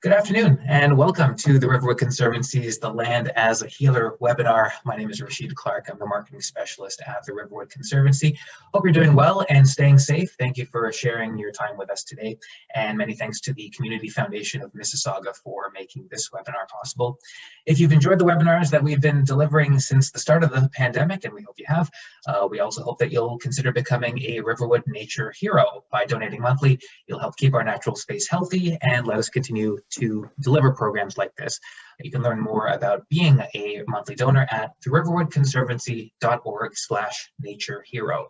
Good afternoon and welcome to the Riverwood Conservancy's The Land as a Healer webinar. My name is Rashid Clark. I'm the marketing specialist at the Riverwood Conservancy. Hope you're doing well and staying safe. Thank you for sharing your time with us today. And many thanks to the Community Foundation of Mississauga for making this webinar possible. If you've enjoyed the webinars that we've been delivering since the start of the pandemic, and we hope you have, we also hope that you'll consider becoming a Riverwood Nature Hero. By donating monthly, you'll help keep our natural space healthy and let us continue to deliver programs like this. You can learn more about being a monthly donor at theriverwoodconservancy.org/naturehero.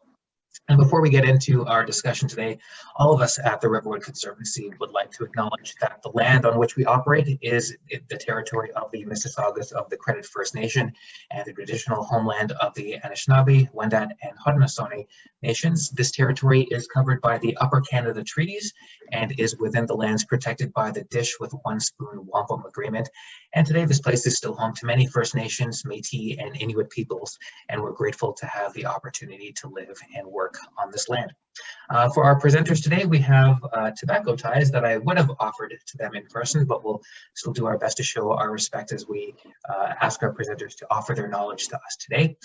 And before we get into our discussion today, all of us at the Riverwood Conservancy would like to acknowledge that the land on which we operate is the territory of the Mississaugas of the Credit First Nation and the traditional homeland of the Anishinaabe, Wendat, and Haudenosaunee nations. This territory is covered by the Upper Canada Treaties and is within the lands protected by the Dish with One Spoon Wampum Agreement. And today this place is still home to many First Nations, Métis, and Inuit peoples, and we're grateful to have the opportunity to live and work on this land. For our presenters today, we have tobacco ties that I would have offered to them in person, but we'll still do our best to show our respect as we ask our presenters to offer their knowledge to us today.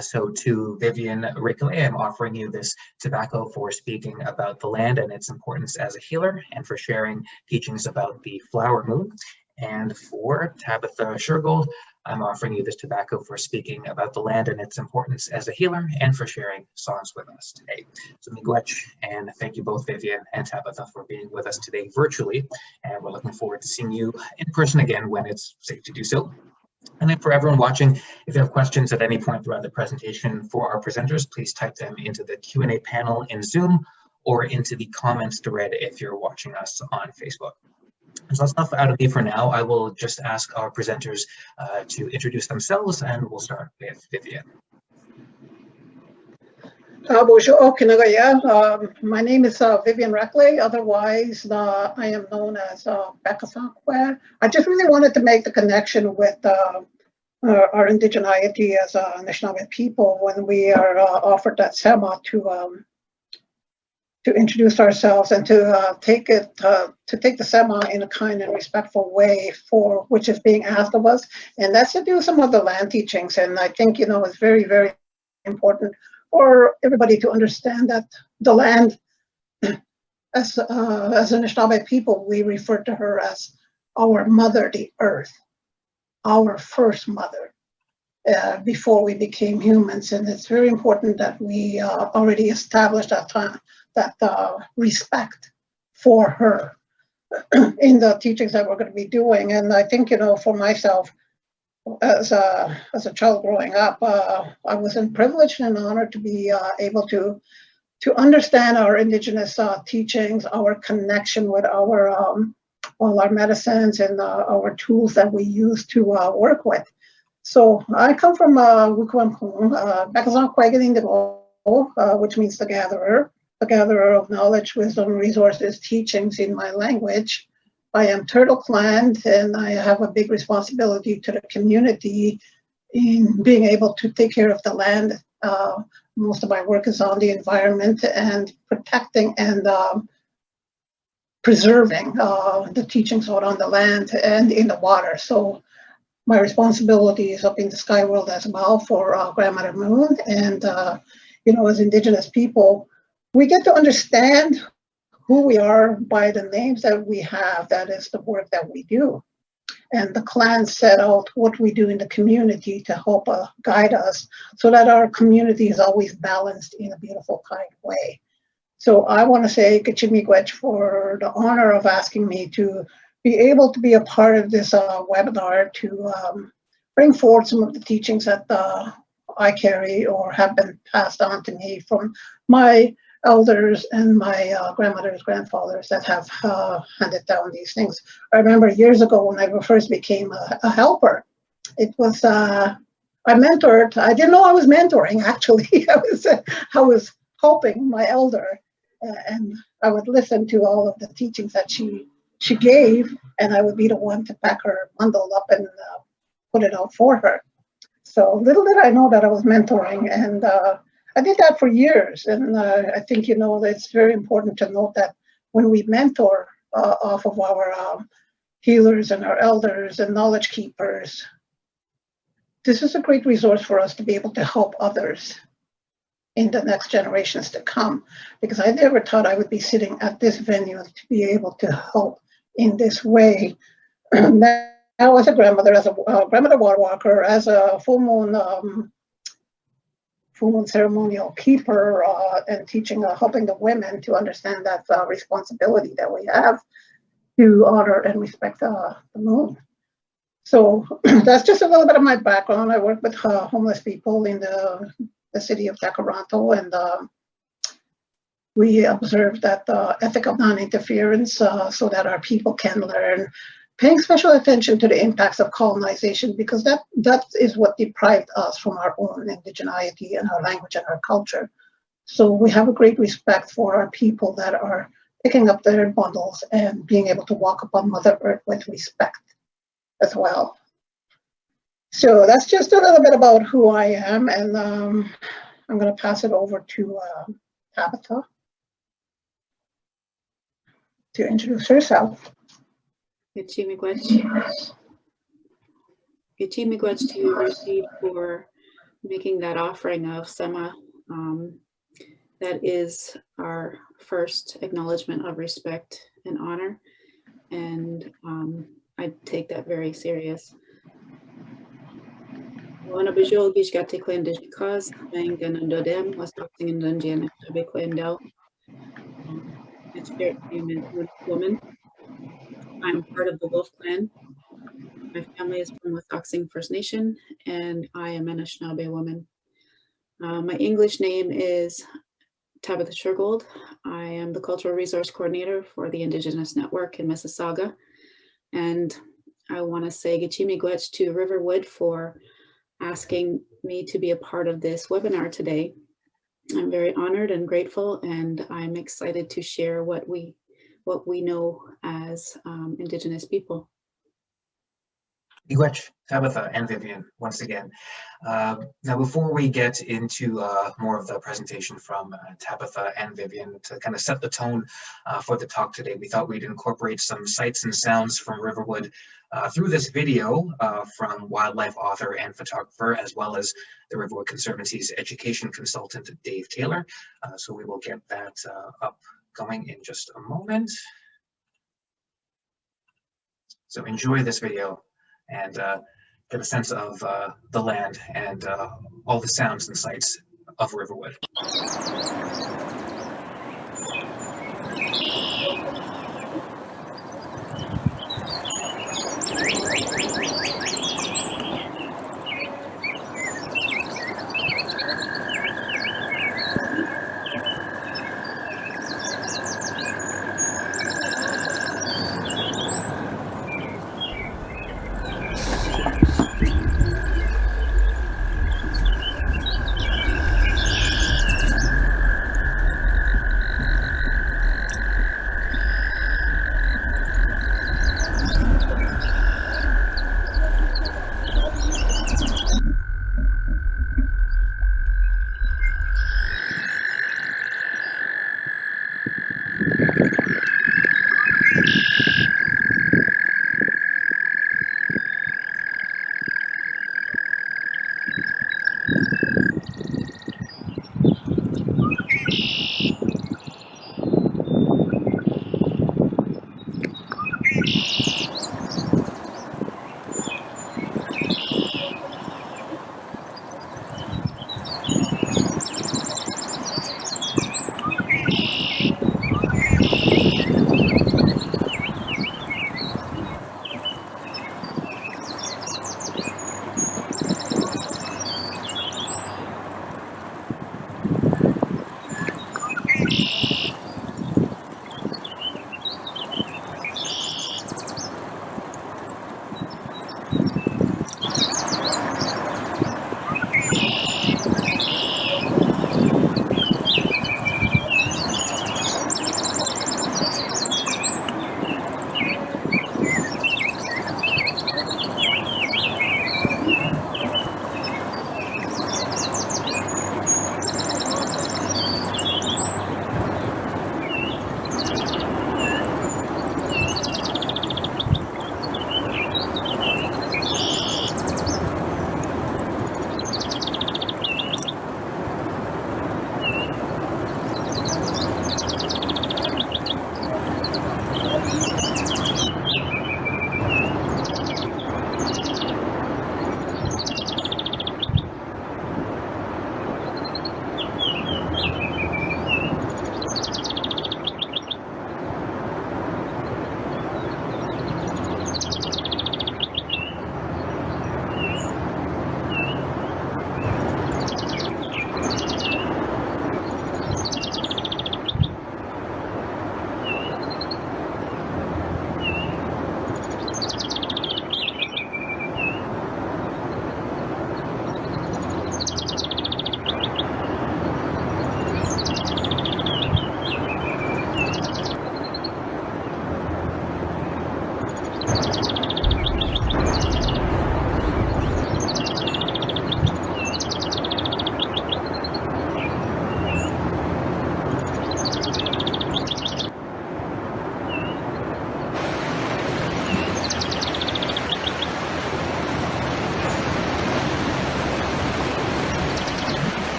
So to Vivian Recollet, I'm offering you this tobacco for speaking about the land and its importance as a healer, and for sharing teachings about the flower moon. And for Tabitha Shurgold, I'm offering you this tobacco for speaking about the land and its importance as a healer, and for sharing songs with us today. So miigwech, and thank you both, Vivian and Tabitha, for being with us today virtually. And we're looking forward to seeing you in person again when it's safe to do so. And then for everyone watching, if you have questions at any point throughout the presentation for our presenters, please type them into the Q&A panel in Zoom or into the comments thread if you're watching us on Facebook. So that's enough out of me for now. I will just ask our presenters to introduce themselves, and we'll start with Vivian. My name is Vivian Recollet, otherwise I am known as Oshkawebis. I just really wanted to make the connection with our indigeneity as Anishinaabe people when we are offered that sema to introduce ourselves and to take the sema in a kind and respectful way for which is being asked of us, and that's to do some of the land teachings. And I think it's very, very important for everybody to understand that the land, as Anishinaabe people, we refer to her as our mother, the earth, our first mother, before we became humans. And it's very important that we already established that respect for her in the teachings that we're going to be doing. And I think, for myself, as a child growing up, I was privileged and honored to be able to understand our Indigenous teachings, our connection with our medicines and our tools that we use to work with. So I come from which means the gatherer of knowledge, wisdom, resources, teachings in my language. I am Turtle Clan, and I have a big responsibility to the community in being able to take care of the land. Most of my work is on the environment and protecting and preserving the teachings out on the land and in the water. So my responsibility is up in the sky world as well for Grandmother Moon. And, as Indigenous people, we get to understand who we are by the names that we have. That is the work that we do. And the clan set out what we do in the community to help guide us so that our community is always balanced in a beautiful, kind way. So I want to say miigwech for the honor of asking me to be able to be a part of this webinar to bring forward some of the teachings that I carry or have been passed on to me from my elders and my grandmother's grandfathers that have handed down these things. I remember years ago when I first became a helper, it was, I mentored, I didn't know I was mentoring actually. I was helping my elder, and I would listen to all of the teachings that she gave, and I would be the one to pack her bundle up and put it out for her. So little did I know that I was mentoring, and I did that for years. And I think, it's very important to note that when we mentor off of our healers and our elders and knowledge keepers. This is a great resource for us to be able to help others in the next generations to come, because I never thought I would be sitting at this venue to be able to help in this way. Now, as a grandmother, grandmother water walker, as a full moon ceremonial keeper, and teaching, helping the women to understand that responsibility that we have to honor and respect the moon. So that's just a little bit of my background. I work with homeless people in the city of Takaranto, and we observe that the ethic of non-interference, so that our people can learn, paying special attention to the impacts of colonization, because that is what deprived us from our own indigeneity and our language and our culture. So we have a great respect for our people that are picking up their bundles and being able to walk upon Mother Earth with respect as well. So that's just a little bit about who I am, and I'm going to pass it over to Tabitha to introduce herself. Gachimigwech to you, Ruthie, for making that offering of Sema. That is our first acknowledgement of respect and honor, and I take that very serious. Wana Bajol Gishgate Clan Dishkaz, Mangan and Dodem, was talking in Dungeon, Tabe Clandel. It's spirit name is Woman. I'm part of the Wolf Clan. My family is from Wet'suwet'en First Nation, and I am an Anishinaabe woman. My English name is Tabitha Shurgold. I am the Cultural Resource Coordinator for the Indigenous Network in Mississauga. And I want to say Gachimigwech to Riverwood for asking me to be a part of this webinar today. I'm very honored and grateful, and I'm excited to share what we know as Indigenous people. Miigwech, Tabitha, and Vivian, once again. Now, before we get into more of the presentation from Tabitha and Vivian, to kind of set the tone for the talk today, we thought we'd incorporate some sights and sounds from Riverwood through this video from wildlife author and photographer, as well as the Riverwood Conservancy's education consultant, Dave Taylor. So we will get that up going in just a moment. So enjoy this video and get a sense of the land and all the sounds and sights of Riverwood.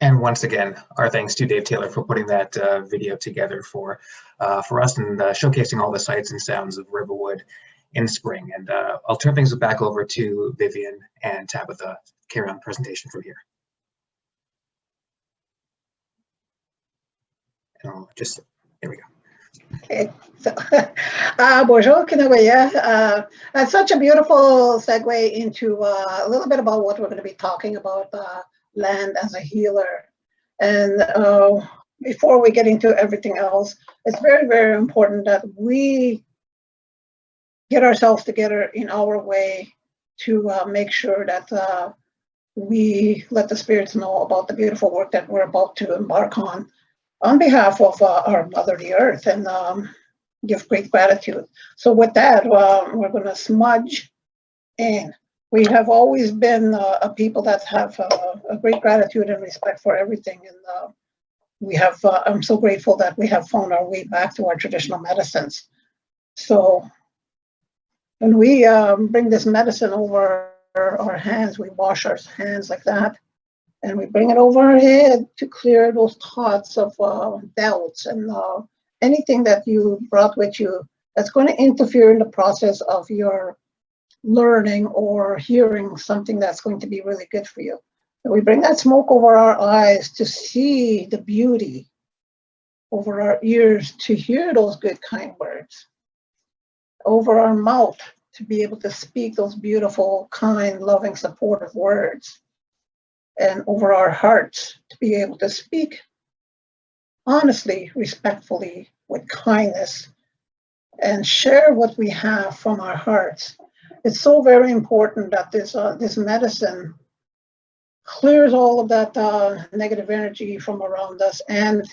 And once again, our thanks to Dave Taylor for putting that video together for us and showcasing all the sights and sounds of Riverwood in spring. And I'll turn things back over to Vivian and Tabitha to carry on the presentation from here. And I'll just, there we go. Okay, so bonjour, Kinawaya. That's such a beautiful segue into a little bit about what we're going to be talking about, land as a healer. And before we get into everything else, it's very, very important that we get ourselves together in our way to make sure that we let the spirits know about the beautiful work that we're about to embark on behalf of our Mother the Earth, and give great gratitude. So with that, we're going to smudge in. We have always been a people that have a great gratitude and respect for everything, and we have. I'm so grateful that we have found our way back to our traditional medicines. So when we bring this medicine over our hands, we wash our hands like that, and we bring it over our head to clear those thoughts of doubts and anything that you brought with you that's going to interfere in the process of your learning or hearing something that's going to be really good for you. And we bring that smoke over our eyes to see the beauty, over our ears to hear those good, kind words, over our mouth to be able to speak those beautiful, kind, loving, supportive words, and over our hearts to be able to speak honestly, respectfully, with kindness, and share what we have from our hearts. It's so very important that this medicine clears all of that negative energy from around us and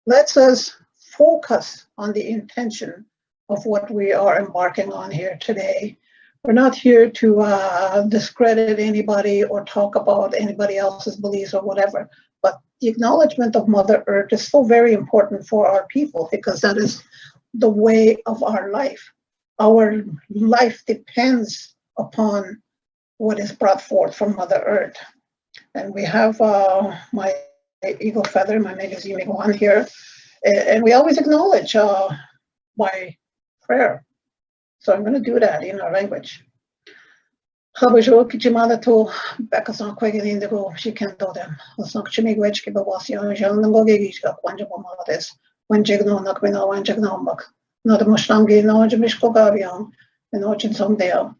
lets us focus on the intention of what we are embarking on here today. We're not here to discredit anybody or talk about anybody else's beliefs or whatever, but the acknowledgement of Mother Earth is so very important for our people, because that is the way of our life. Our life depends upon what is brought forth from Mother Earth. And we have my eagle feather, my magazine one here, and we always acknowledge by prayer. So I'm going to do that in our language. Habajo Kijimada to Beccason Quagan Indigo, she can do them. Osok Chimigwich Kibawasian, Jean Nangogishka, Wanjabomades, when Jigno Nakmino, and Jagnomak, not a Mushlangi, no Jamishko Gabion, and Ochin Somdale.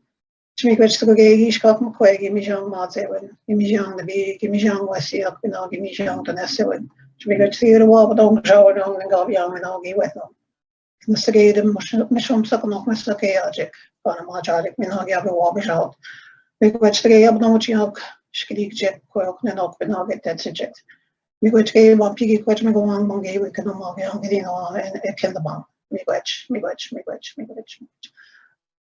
Chimigwich to Gagishka Mquagi, Mijan Mazewin, Imijan the Bee, Gimijan Wasiak, Pino, Gimijan to Nessewin, Chimigwich to the Wabadong, Jowadong, and Gabion, and Ogi with them. Mr. Gaydon, Mishum Sakanok, Mr. Kayajic, Panamajarik, Minagi, Wabishout. Miigwech tege abnochiok shkilik jet kook nenok benogit that's jet. Miigwech ge one pigi kwech me go on monge we can no gedino and it can the bomb. Miigwech.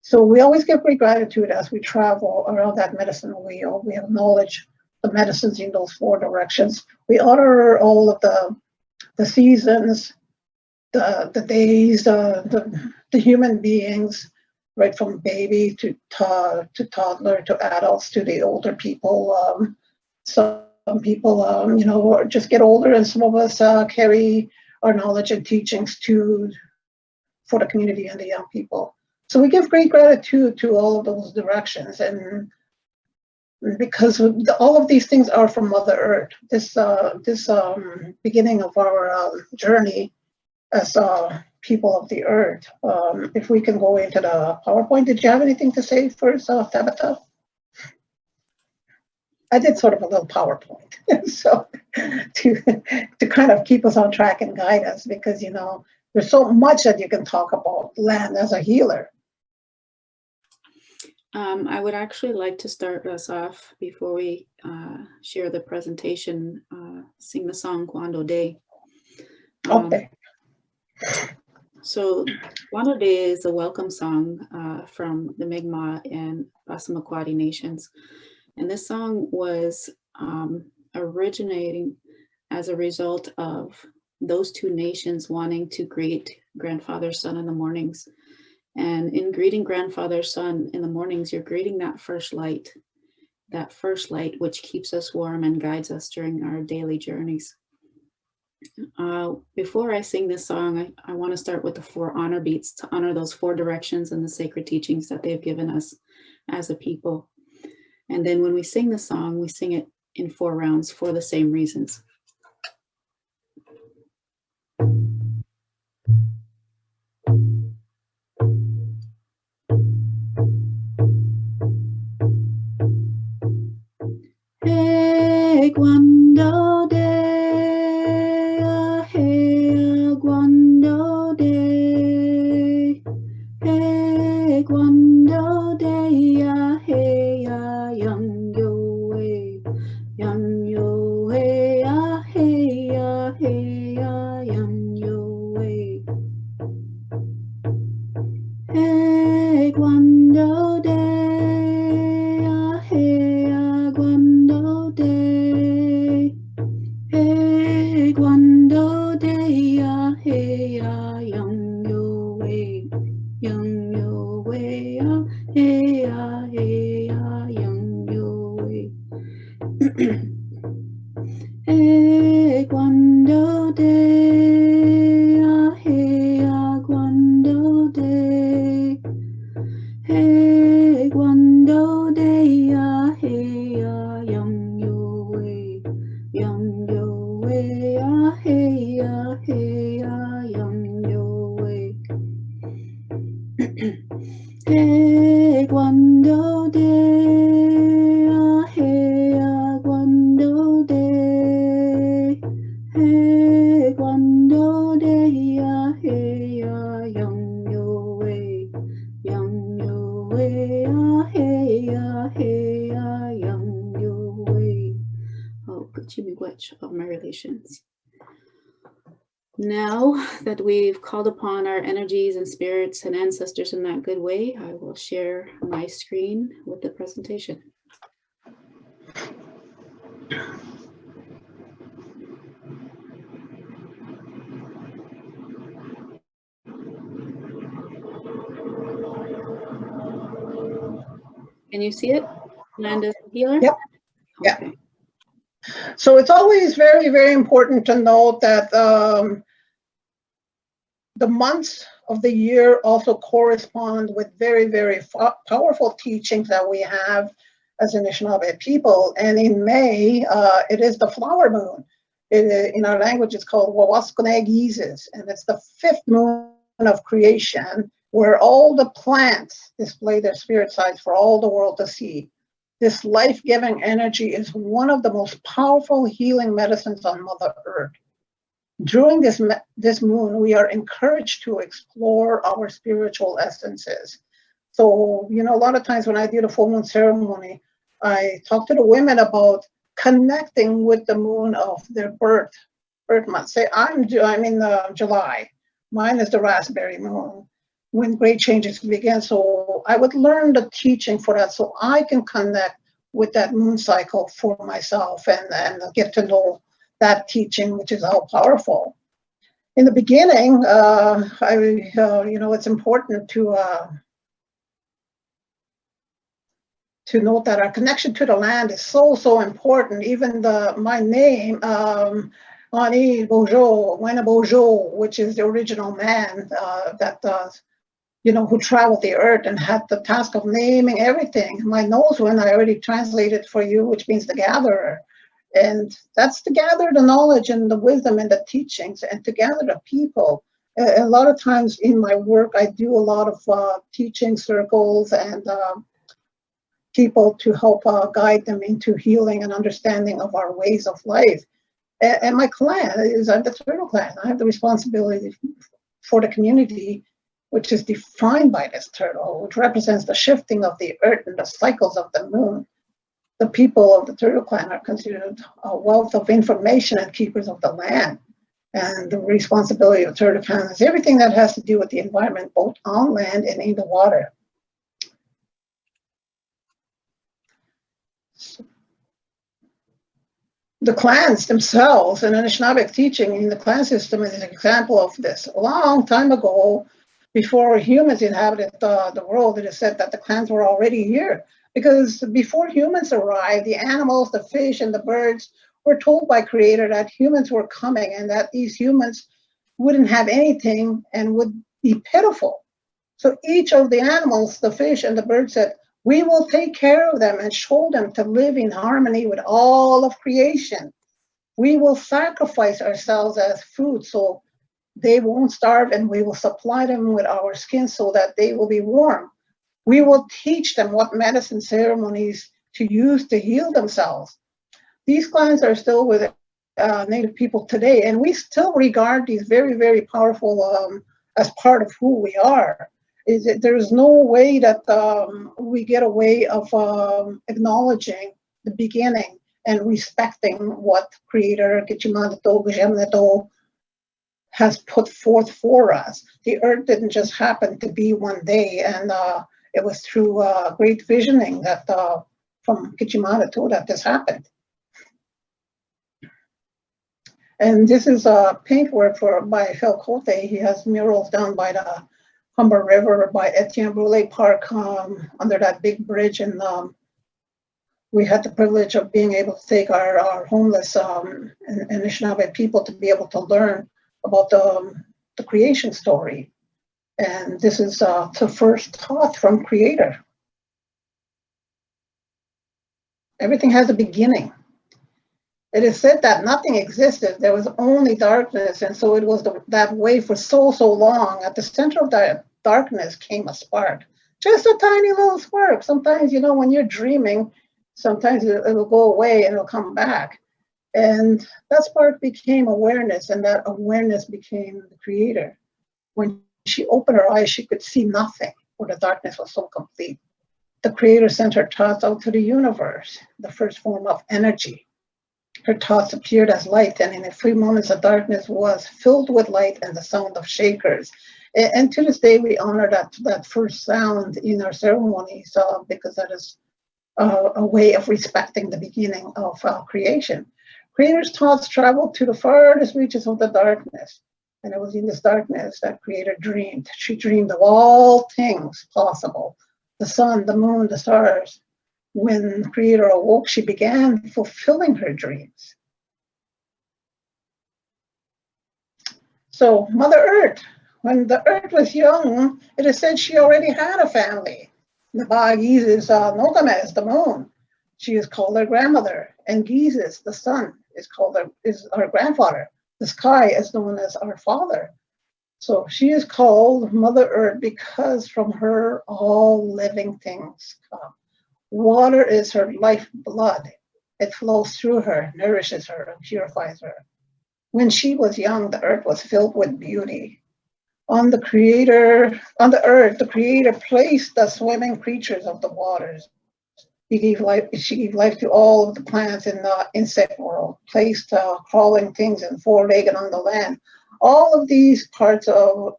So we always give great gratitude as we travel around that medicine wheel. We acknowledge the medicines in those 4 directions. We honor all of the seasons, the days, the human beings, right from baby to toddler to adults to the older people. Some people, just get older, and some of us carry our knowledge and teachings for the community and the young people. So we give great gratitude to all of those directions, and because all of these things are from Mother Earth. This beginning of our journey as people of the earth. If we can go into the PowerPoint, did you have anything to say first, Tabitha? I did sort of a little PowerPoint, so to kind of keep us on track and guide us, because there's so much that you can talk about land as a healer. I would actually like to start us off before we share the presentation, sing the song Cuando Day. Okay. So Cuando Day is a welcome song from the Mi'kmaq and Passamaquoddy nations. And this song was originating as a result of those 2 nations wanting to greet Grandfather Sun in the mornings. And in greeting Grandfather Sun in the mornings, you're greeting that first light. that first light, which keeps us warm and guides us during our daily journeys. Before I sing this song, I want to start with the 4 honor beats to honor those 4 directions and the sacred teachings that they've given us as a people. And then when we sing the song, we sing it in 4 rounds for the same reasons. Hey, Guando Day, hey, Guando Day, hey, Guando Day, hey, young yo way, young yo way, hey, young yo way. Hey, Guando Day, hey, Guando Day, hey, Guando Day, hey, young yo way, young yo way, hey, young yo way. Hey, Guando Day, hey, Guando Day, hey, Guando Day, hey, young yo way, young yo way, hey, young yo way. Hey, Guando Day, hey, Guando Day, hey, Guando Day, hey, young yo way, young yo way, hey, young yo way. Oh, Kuchimigwech of my relations. Now that we've called upon our energies and spirits and ancestors in that good way, I will share my screen with the presentation. Can you see it? Land as a healer? Yep. Yeah. Okay. So it's always very, very important to note that the months of the year also correspond with very, very powerful teachings that we have as Anishinaabe people. And in May, it is the flower moon. In our language, it's called Wawaskonegizes, and it's the 5th moon of creation, where all the plants display their spirit sides for all the world to see. This life-giving energy is one of the most powerful healing medicines on Mother Earth. During this moon, we are encouraged to explore our spiritual essences. So, you know, a lot of times when I do the full moon ceremony, I talk to the women about connecting with the moon of their birth month. Say, I'm in July. Mine is the raspberry moon, when great changes begin. So I would learn the teaching for that so I can connect with that moon cycle for myself and get to know that teaching, which is all powerful. In the beginning, it's important to note that our connection to the land is so important. Even my name, Ani Bojo, Wena Bojo, which is the original man who traveled the earth and had the task of naming everything. My Noswin, I already translated for you, which means the gatherer. And that's to gather the knowledge and the wisdom and the teachings and to gather the people. A lot of times in my work, I do a lot of teaching circles and people to help guide them into healing and understanding of our ways of life. And my clan I'm the Turtle Clan. I have the responsibility for the community, which is defined by this turtle, which represents the shifting of the earth and the cycles of the moon. The people of the Turtle Clan are considered a wealth of information and keepers of the land. And the responsibility of the Turtle Clan is everything that has to do with the environment, both on land and in the water. The clans themselves, and Anishinaabeg teaching in the clan system is an example of this. A long time ago, before humans inhabited the world, it is said that the clans were already here. Because before humans arrived, the animals, the fish, and the birds were told by Creator that humans were coming and that these humans wouldn't have anything and would be pitiful. So each of the animals, the fish and the bird said, we will take care of them and show them to live in harmony with all of creation. We will sacrifice ourselves as food so they won't starve, and we will supply them with our skin so that they will be warm. We will teach them what medicine ceremonies to use to heal themselves. These clans are still with Native people today, and we still regard these very, very powerful as part of who we are. There's no way that we get away of acknowledging the beginning and respecting what Creator Kichimanito has put forth for us. The earth didn't just happen to be one day, and it was through great visioning that from Kichimanito that this happened. And this is paintwork by Phil Cote. He has murals down by the Humber River by Etienne Brule Park under that big bridge, and we had the privilege of being able to take our homeless and Anishinaabe people to be able to learn about the creation story. And this is the first thought from Creator. Everything has a beginning. It is said that nothing existed, there was only darkness, and so it was that way for so long. At the center of that darkness came a spark, just a tiny little spark. Sometimes, you know, when you're dreaming, sometimes it'll go away and it'll come back. And that spark became awareness, and that awareness became the Creator. When she opened her eyes, she could see nothing, for the darkness was so complete. The Creator sent her thoughts out to the universe, the first form of energy. Her thoughts appeared as light, and in a few moments the darkness was filled with light and the sound of shakers. And to this day, we honor that first sound in our ceremonies because that is a way of respecting the beginning of creation. Creator's thoughts traveled to the farthest reaches of the darkness, and it was in this darkness that Creator dreamed. She dreamed of all things possible, the sun, the moon, the stars. When Creator awoke, she began fulfilling her dreams. So Mother Earth, when the Earth was young, it is said she already had a family. The Bagis is Nogames, the moon. She is called her grandmother, and Gizis, the sun, is our grandfather. The sky is known as our father. So she is called Mother Earth because from her all living things come. Water is her lifeblood. It flows through her, nourishes her, and purifies her. When she was young, the earth was filled with beauty. On the earth, the Creator placed the swimming creatures of the waters. She gave life to all of the plants in the insect world, placed crawling things and four-legged on the land. All of these parts of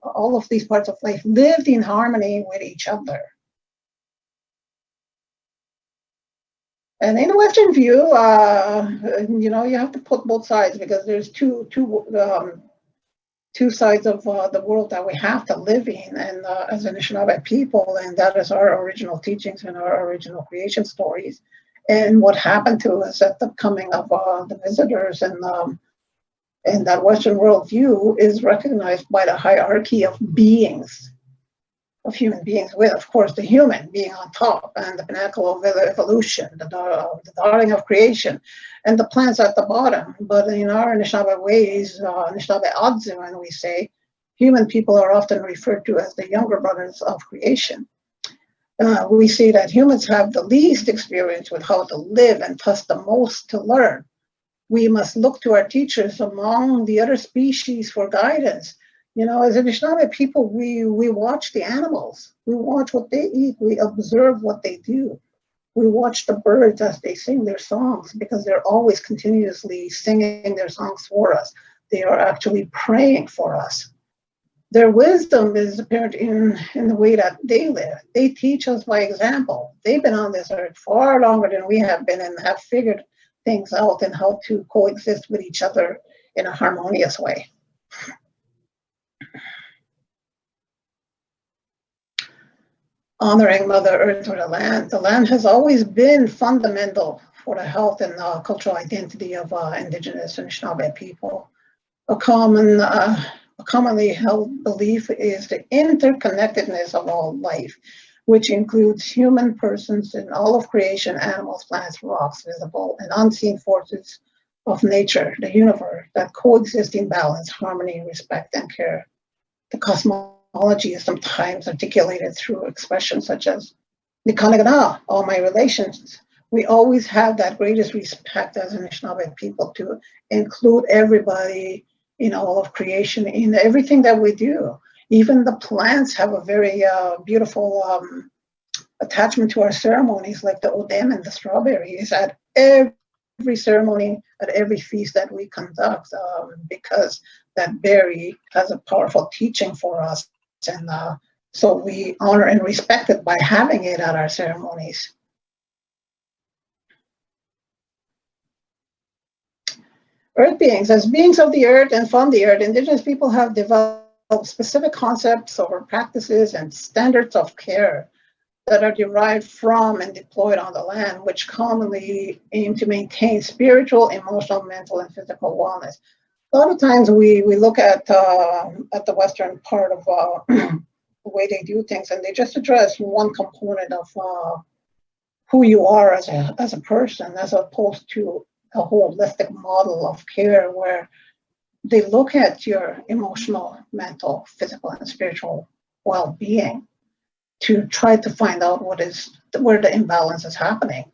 life lived in harmony with each other. And in a Western view, you know, you have to put both sides because there's two sides of the world that we have to live in, and as Anishinaabe people, and that is our original teachings and our original creation stories. And what happened to us at the coming of the visitors and that Western worldview is recognized by the hierarchy of beings, of human beings, with, of course, the human being on top and the pinnacle of evolution, the darling of creation, and the plants at the bottom. But in our Anishinaabe ways, Anishinaabe Adzu, and we say, human people are often referred to as the younger brothers of creation. We say that humans have the least experience with how to live and thus the most to learn. We must look to our teachers among the other species for guidance. You know, as Anishinaabe people, we watch the animals. We watch what they eat. We observe what they do. We watch the birds as they sing their songs because they're always continuously singing their songs for us. They are actually praying for us. Their wisdom is apparent in the way that they live. They teach us by example. They've been on this earth far longer than we have been and have figured things out and how to coexist with each other in a harmonious way. honoring Mother Earth or the land. The land has always been fundamental for the health and cultural identity of Indigenous and Anishinaabe people. A commonly held belief is the interconnectedness of all life, which includes human persons and all of creation, animals, plants, rocks, visible and unseen forces of nature, the universe, that coexist in balance, harmony, respect, and care. The cosmology is sometimes articulated through expressions such as Nikanagana, all my relations. We always have that greatest respect as Anishinaabe people to include everybody in all of creation, in everything that we do. Even the plants have a very beautiful attachment to our ceremonies, like the odem and the strawberries at every ceremony, at every feast that we conduct, because that berry has a powerful teaching for us. And so we honor and respect it by having it at our ceremonies. Earth beings, as beings of the earth and from the earth, Indigenous people have developed specific concepts or practices and standards of care that are derived from and deployed on the land, which commonly aim to maintain spiritual, emotional, mental, and physical wellness. A lot of times we look at the Western part of the way they do things, and they just address one component of who you are as a person, as opposed to a holistic model of care where they look at your emotional, mental, physical, and spiritual well-being to try to find out where the imbalance is happening.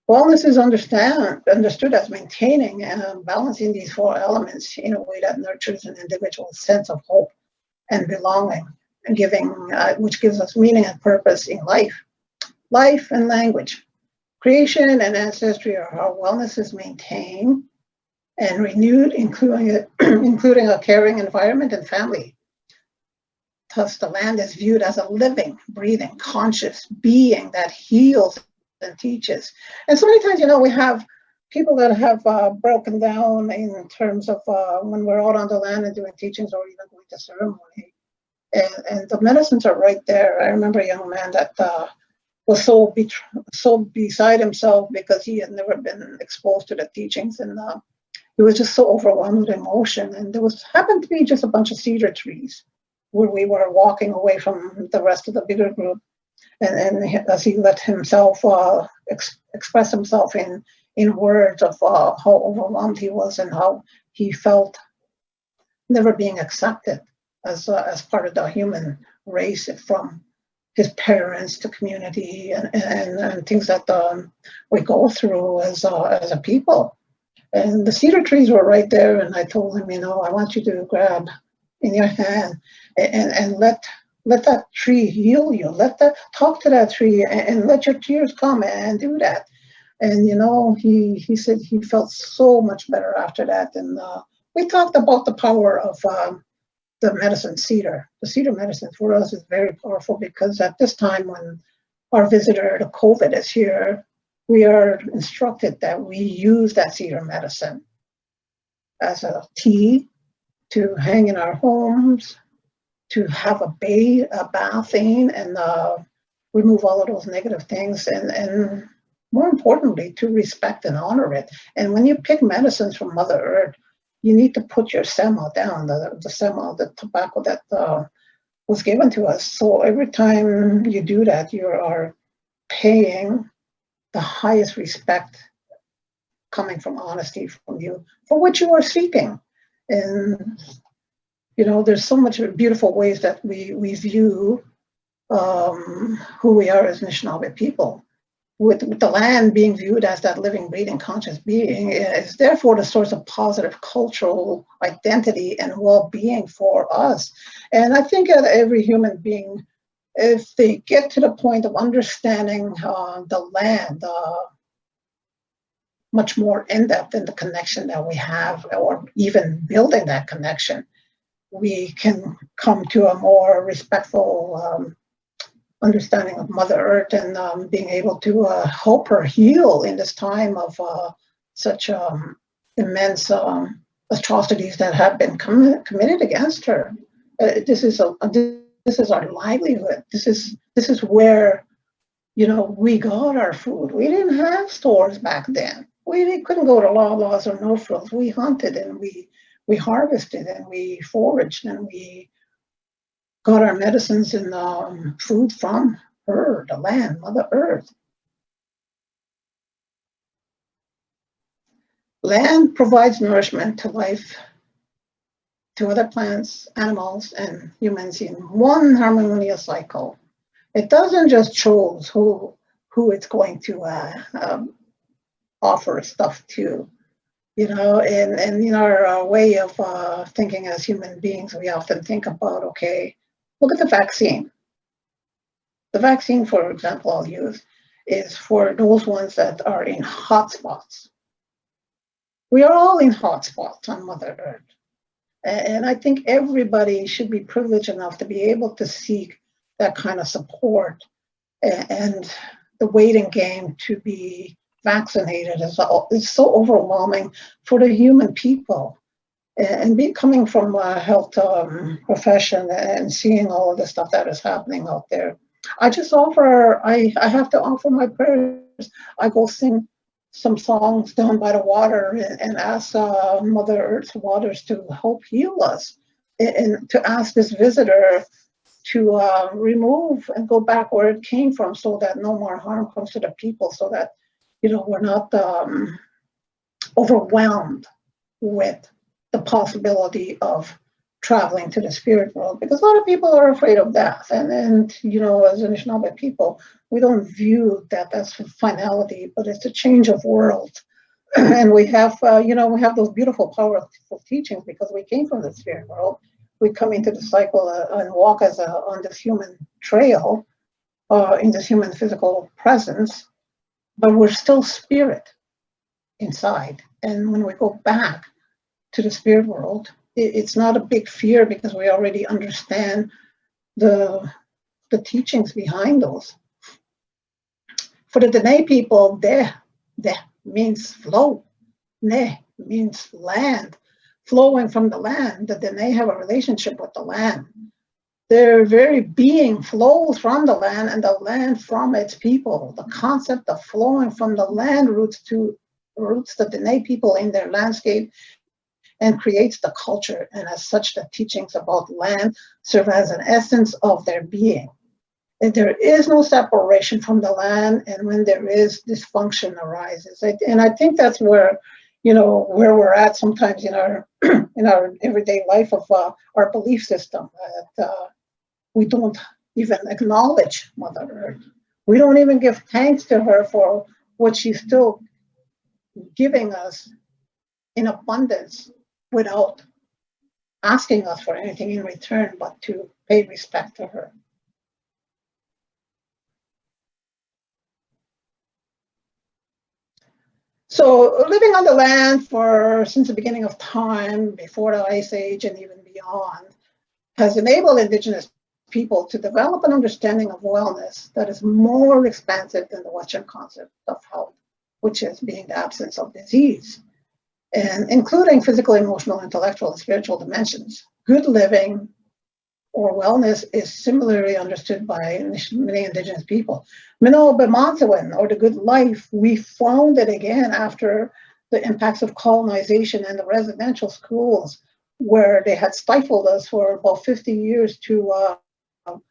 Wellness is understood as maintaining and balancing these four elements in a way that nurtures an individual's sense of hope and belonging, and which gives us meaning and purpose in life. Life and language. Creation and ancestry are how wellness is maintained and renewed, including a caring environment and family. Thus, the land is viewed as a living, breathing, conscious being that heals and teaches. And so many times, we have people that have broken down in terms of when we're out on the land and doing teachings or even going to ceremony. And the medicines are right there. I remember a young man that was so beside himself because he had never been exposed to the teachings, and he was just so overwhelmed with emotion. And there happened to be just a bunch of cedar trees where we were walking away from the rest of the bigger group, and as he let himself express himself in words of how overwhelmed he was and how he felt never being accepted as part of the human race, from his parents to community and things that we go through as a people. And the cedar trees were right there, and I told him, I want you to grab in your hand and let that tree heal you. Talk to that tree and let your tears come and do that. And he said he felt so much better after that. And we talked about the power of the medicine cedar. The cedar medicine for us is very powerful because at this time when our visitor, the COVID, is here, we are instructed that we use that cedar medicine as a tea to hang in our homes, to have a bath in, and remove all of those negative things, and more importantly, to respect and honor it. And when you pick medicines from Mother Earth, you need to put your sema down, the sema, the tobacco that was given to us. So every time you do that, you are paying the highest respect coming from honesty from you for what you are seeking. And there's so much beautiful ways that we view who we are as Anishinaabe people. With the land being viewed as that living, breathing, conscious being, is therefore the source of positive cultural identity and well-being for us. And I think that every human being, if they get to the point of understanding the land much more in-depth in the connection that we have, or even building that connection, we can come to a more respectful understanding of Mother Earth and being able to help her heal in this time of such immense atrocities that have been committed against her. This is This is our livelihood. This is where, we got our food. We didn't have stores back then. We couldn't go to Loblaws or No Frills. We hunted and we harvested and we foraged and we got our medicines and food from her, the land, Mother Earth. Land provides nourishment to life, to other plants, animals, and humans in one harmonious cycle. It doesn't just choose who it's going to offer stuff to, and in our way of thinking as human beings, we often think about, okay, look at the vaccine. The vaccine, for example, I'll use, is for those ones that are in hot spots. We are all in hot spots on Mother Earth. And I think everybody should be privileged enough to be able to seek that kind of support. And the waiting game to be vaccinated is so overwhelming for the human people. And coming from a health profession and seeing all of the stuff that is happening out there, I have to offer my prayers. I go sing some songs down by the water and ask Mother Earth's waters to help heal us, and to ask this visitor to remove and go back where it came from, so that no more harm comes to the people, so that we're not overwhelmed with the possibility of traveling to the spirit world, because a lot of people are afraid of death, and as Anishinaabe people, we don't view that as finality, but it's a change of world. And we have those beautiful, powerful teachings because we came from the spirit world. We come into the cycle and walk on this human trail, in this human physical presence, but we're still spirit inside. And when we go back to the spirit world, it's not a big fear because we already understand the teachings behind those. For the Dene people, de means flow. Ne means land. Flowing from the land, the Dene have a relationship with the land. Their very being flows from the land, and the land from its people. The concept of flowing from the land roots the Dene people in their landscape and creates the culture. And as such, the teachings about land serve as an essence of their being. And there is no separation from the land, and when there is, dysfunction arises. And I think that's where we're at sometimes in our in our everyday life of our belief system, that we don't even acknowledge Mother Earth. We don't even give thanks to her for what she's still giving us in abundance, without asking us for anything in return, but to pay respect to her. So living on the land since the beginning of time, before the Ice Age and even beyond, has enabled Indigenous people to develop an understanding of wellness that is more expansive than the Western concept of health, which is being the absence of disease, and including physical, emotional, intellectual, and spiritual dimensions. Good living or wellness is similarly understood by many Indigenous people. Mino Bemansawin, or the good life, we found it again after the impacts of colonization and the residential schools, where they had stifled us for about 50 years to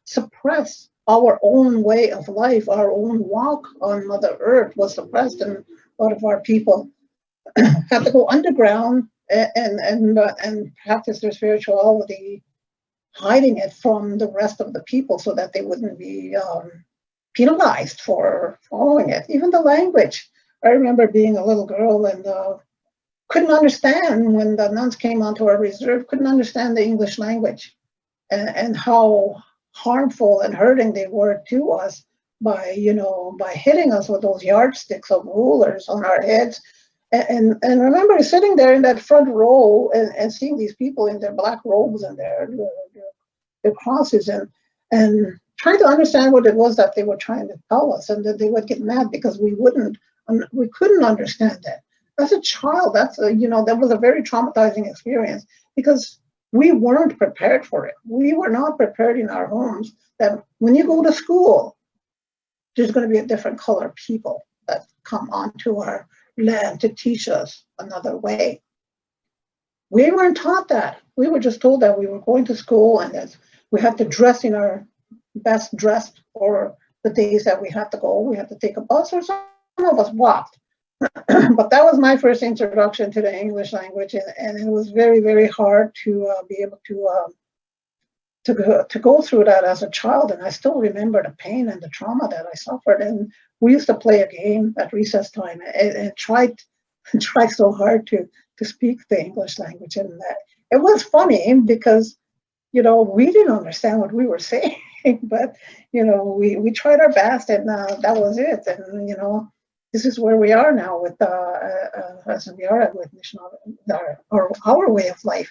suppress our own way of life. Our own walk on Mother Earth was suppressed, and a lot of our people had to go underground and practice their spirituality, hiding it from the rest of the people so that they wouldn't be penalized for following it. Even the language. I remember being a little girl and couldn't understand when the nuns came onto our reserve, couldn't understand the English language, and how harmful and hurting they were to us by hitting us with those yardsticks of rulers on our heads. And remember sitting there in that front row and seeing these people in their black robes and their crosses and trying to understand what it was that they were trying to tell us, and that they would get mad because we couldn't understand that. As a child, that was a very traumatizing experience, because We weren't prepared for it. We were not prepared in our homes that when you go to school, there's going to be a different color people that come onto our land to teach us another way. We weren't taught that. We were just told that we were going to school and that we had to dress in our best dress for the days that we had to go. We had to take a bus, or some of us walked. But that was my first introduction to the English language, and it was very, very hard to be able to go through that as a child. And I still remember the pain and the trauma that I suffered. And we used to play a game at recess time and tried so hard to speak the English language. And it was funny because, we didn't understand what we were saying, but, we tried our best, and that was it. And, this is where we are now with, as we are with our way of life.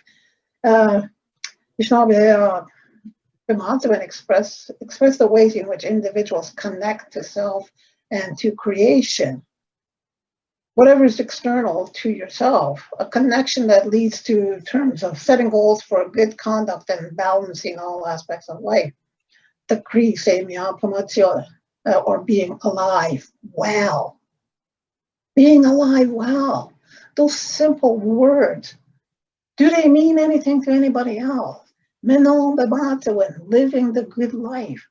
Acknowledgement express the ways in which individuals connect to self and to creation. Whatever is external to yourself, a connection that leads to terms of setting goals for good conduct and balancing all aspects of life. The Cree say or being alive well. Being alive well. Those simple words, do they mean anything to anybody else? Living the good life.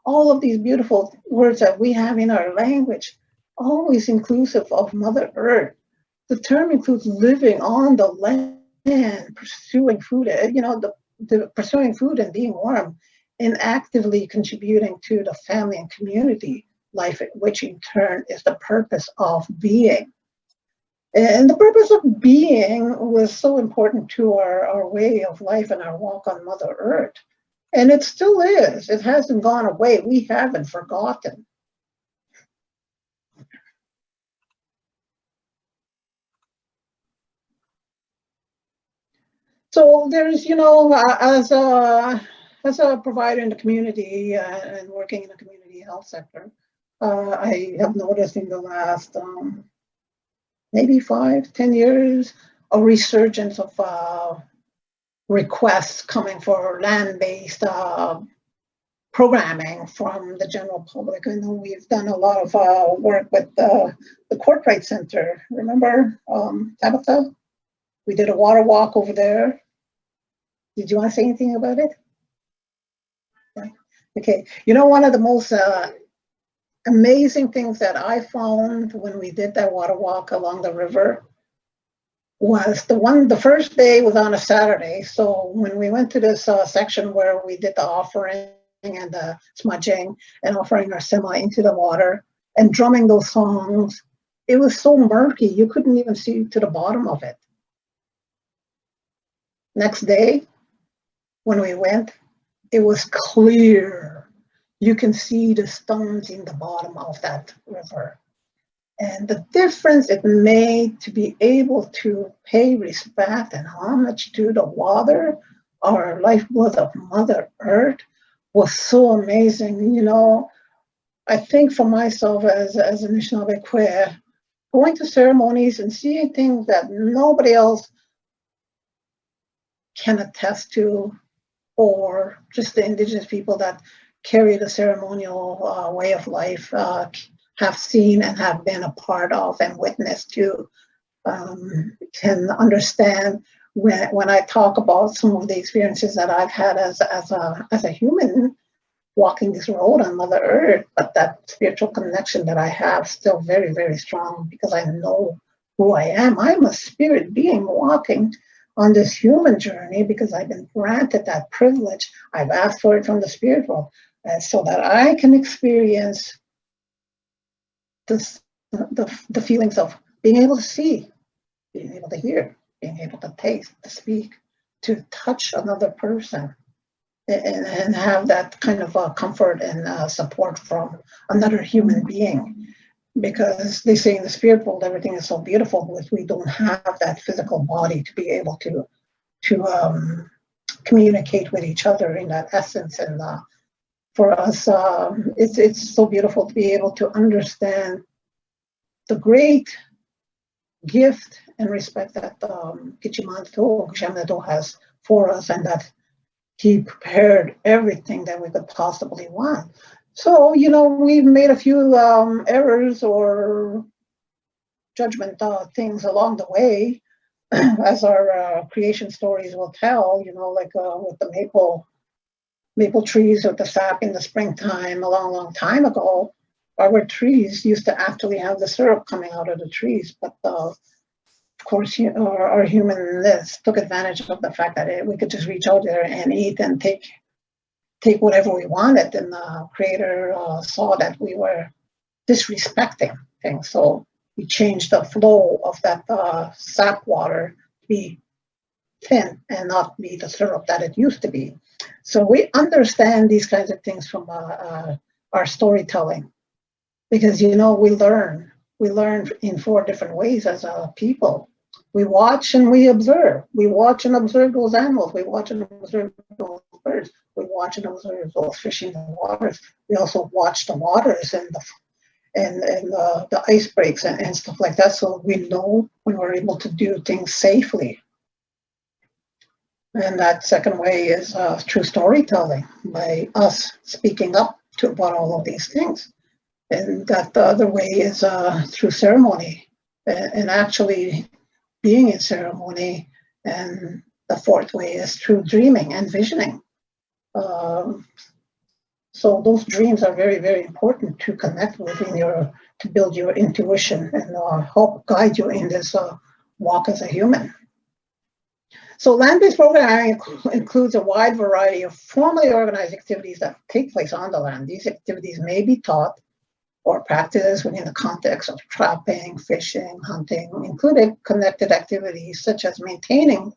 All of these beautiful words that we have in our language, always inclusive of Mother Earth. The term includes living on the land, pursuing food, the pursuing food and being warm, and actively contributing to the family and community life, which in turn is the purpose of being. And the purpose of being was so important to our way of life and our walk on Mother Earth. And it still is. It hasn't gone away. We haven't forgotten. So there's, as a provider in the community and working in the community health sector, I have noticed in the last maybe 5-10 years a resurgence of requests coming for land-based programming from the general public. I know we've done a lot of work with the Court Rights Center. Remember, Tabitha? We did a water walk over there. Did you want to say anything about it? Okay. One of the most amazing things that I found when we did that water walk along the river was the first day was on a Saturday. So when we went to this section where we did the offering and the smudging and offering our sema into the water and drumming those songs, it was so murky, you couldn't even see to the bottom of it. Next day, when we went, it was clear. You can see the stones in the bottom of that river. And the difference it made to be able to pay respect and homage to the water, our lifeblood of Mother Earth, was so amazing. I think for myself as a Anishinaabe, going to ceremonies and seeing things that nobody else can attest to, or just the Indigenous people that carry the ceremonial way of life have seen and have been a part of and witnessed to, can understand when I talk about some of the experiences that I've had as a human walking this road on Mother Earth, but that spiritual connection that I have still very, very strong because I know who I am. I'm a spirit being walking on this human journey because I've been granted that privilege. I've asked for it from the spirit world so that I can experience the feelings of being able to see, being able to hear, being able to taste, to speak, to touch another person, and have that kind of comfort and support from another human being. Because they say in the spirit world, everything is so beautiful, but we don't have that physical body to be able to communicate with each other in that essence. And for us, it's so beautiful to be able to understand the great gift and respect that Kichimanto has for us, and that he prepared everything that we could possibly want. So, you know, we've made a few errors or judgment things along the way, as our creation stories will tell, you know, like with the maple trees with the sap in the springtime a long, long time ago. Our trees used to actually have the syrup coming out of the trees, but of course, our humanness took advantage of the fact that we could just reach out there and eat and take whatever we wanted, and the creator saw that we were disrespecting things, so we changed the flow of that sap water to be thin and not be the syrup that it used to be. So we understand these kinds of things from our storytelling, because, you know, we learn in 4 different ways as a people. We watch and we observe. We watch and observe those animals. We watch and observe those birds. We watch and observe those fish in the waters. We also watch the waters and the ice breaks and stuff like that, so we know when we're able to do things safely. And that second way is through storytelling, by us speaking up about all of these things. And that the other way is through ceremony and actually being in ceremony. And the 4th way is through dreaming and visioning. So those dreams are very, very important to connect with to build your intuition and help guide you in this walk as a human. So land-based programming includes a wide variety of formally organized activities that take place on the land. These activities may be taught or practiced within the context of trapping, fishing, hunting, including connected activities such as maintaining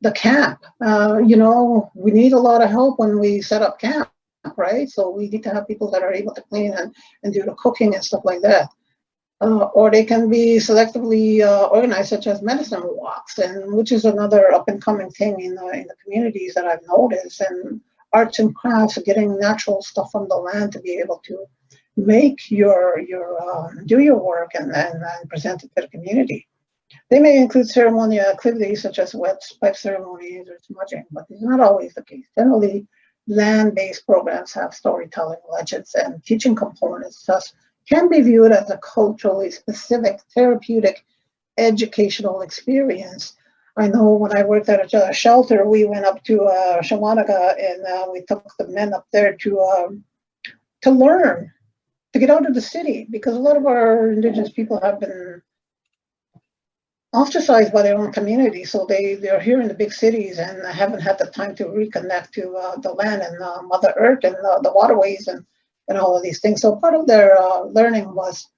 the camp. You know, we need a lot of help when we set up camp, right? So we need to have people that are able to clean and do the cooking and stuff like that. Or they can be selectively organized, such as medicine walks, and which is another up and coming thing in the communities that I've noticed. And arts and crafts, getting natural stuff from the land to be able to make do your work and present it to the community. They may include ceremonial activities such as wet pipe ceremonies or smudging, but it's not always the case. Generally, land-based programs have storytelling, legends, and teaching components, thus can be viewed as a culturally specific, therapeutic, educational experience. I know when I worked at a shelter, we went up to Shawanaga, and we took the men up there to learn, to get out of the city, because a lot of our Indigenous people have been ostracized by their own community, so they're here in the big cities and haven't had the time to reconnect to the land and Mother Earth and the waterways and all of these things. So part of their learning was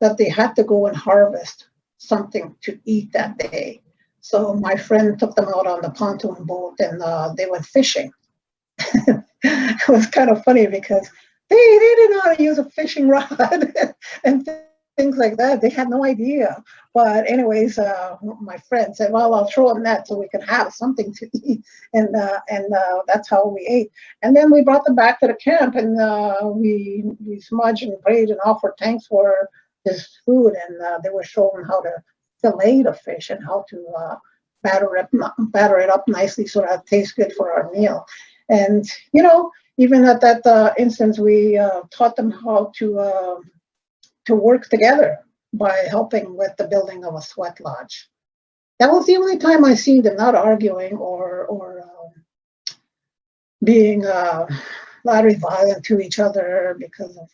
that they had to go and harvest something to eat that day. So my friend took them out on the pontoon boat, and they went fishing. It was kind of funny because they didn't know how to use a fishing rod and things like that. They had no idea. But anyways, my friend said, well, I'll throw a net so we can have something to eat. And that's how we ate. And then we brought them back to the camp, and we smudged and prayed and offered thanks for this food. And they were shown how to fillet the fish and how to batter it up nicely so that it tastes good for our meal. And, you know, even at that instance, we taught them how to work together by helping with the building of a sweat lodge. That was the only time I seen them not arguing or being very violent to each other because of